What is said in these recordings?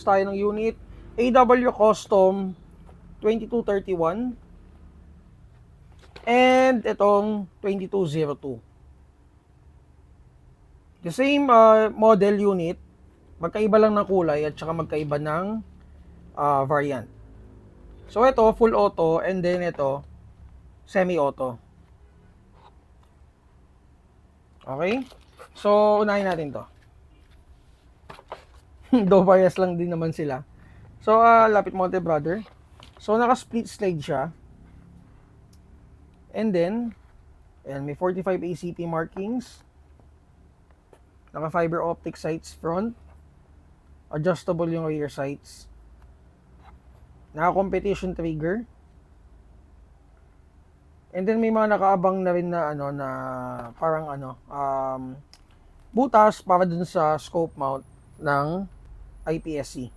tayo ng unit AW Custom 2231 and itong 2202. The same model unit, magkaiba lang ng kulay at saka magkaiba ng variant. So ito full auto and then ito semi-auto. Okay? So unahin natin to. Do bias lang din naman sila. So lapit mo konti brother. So naka split slide siya. And then ayan, may 45 ACP markings. Naka fiber optic sights front. Adjustable yung rear sights. Naka competition trigger. And then may mga nakaabang na rin na ano na parang butas para dun sa scope mount ng IPSC.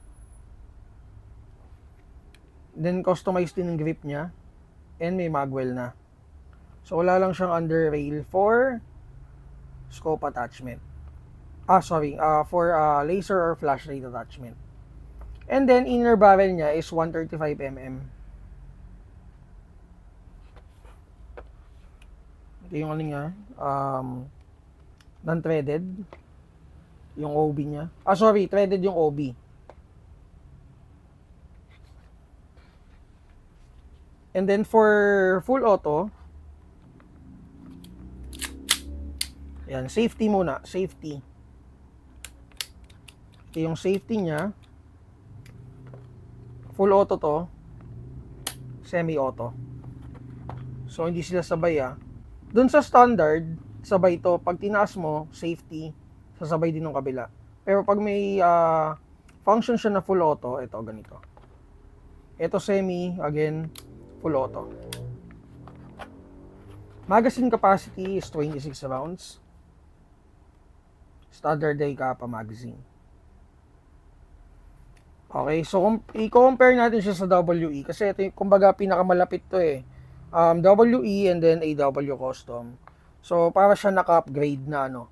Then customized din yung grip niya and may magwell na. So wala lang siyang under rail for scope attachment. For laser or flash rate attachment. And then inner barrel niya is 135 mm. Ito yung ano niya, non-threaded yung OB niya. Threaded yung OB. And then for full auto, yan, safety muna, safety. Ito yung safety niya. Full auto to, semi-auto. So hindi sila sabay Doon sa standard, sabay to. Pag tinaas mo, safety, sasabay din ng kabila. Pero pag may function siya na full auto, ito ganito. Ito semi, again, full auto. Magazine capacity is 26 rounds. Standard day Kappa magazine. Okay, so i-compare natin siya sa WE kasi ito yung kumbaga pinakamalapit to WE and then AW Custom. So para siya naka-upgrade na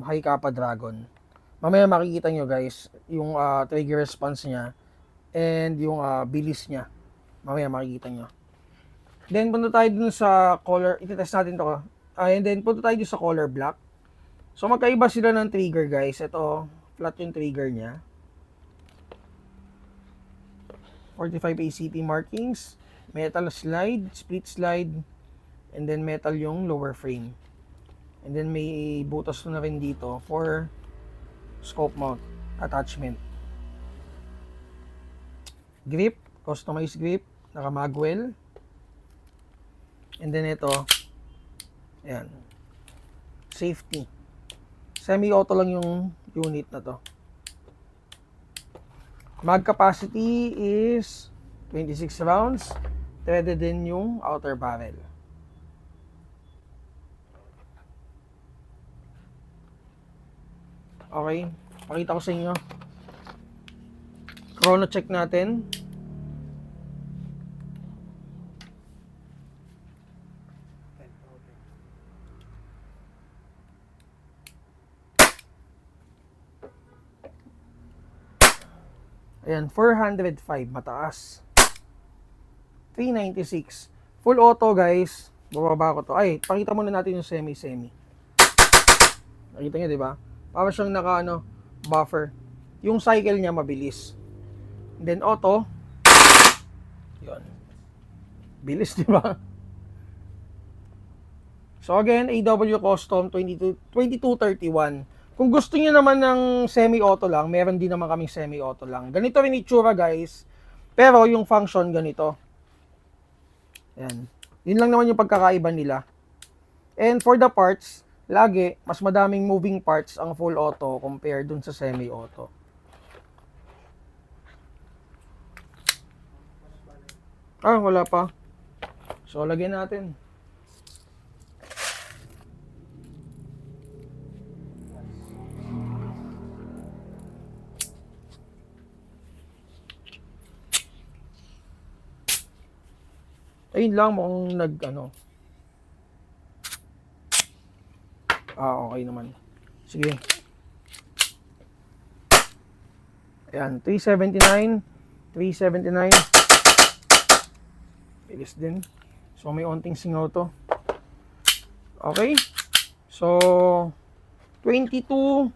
high Kappa Dragon. Mamaya makikita nyo guys yung trigger response niya and yung bilis niya. Mamaya makikita nyo. Then punta tayo dun sa color, i-test natin to. And then punta tayo dun sa color black. So magkaiba sila ng trigger guys. Ito, flat yung trigger niya. 45 ACP markings, metal slide, split slide, and then metal yung lower frame. And then may butas na rin dito for scope mount attachment. Grip, customized grip, naka magwell. And then ito, ayan, safety. Semi-auto lang yung unit na to. Mag capacity is 26 rounds. Threaded din yung outer barrel. Okay, pakita ko sa inyo. Chrono check natin. Ayan, 405 mataas. 396. Full auto guys. Bababa ko to. Ay, pakita muna natin yung semi-semi. Nakita nyo, di ba? Para siyang buffer. Yung cycle niya mabilis. And then auto. Yun. Bilis, di ba? So again, AW Custom 2231. Kung gusto niyo naman ng semi-auto lang, meron din naman kaming semi-auto lang. Ganito rin itsura guys. Pero yung function ganito. Yan. Yun lang naman yung pagkakaiba nila. And for the parts, lagi, mas madaming moving parts ang full auto compared dun sa semi-auto. Wala pa. So, lagyan natin. Ayun lang, mukhang okay naman. Sige. Ayan, 379. 379. Bilis din. So, may onting singaw to. Okay. So, 22.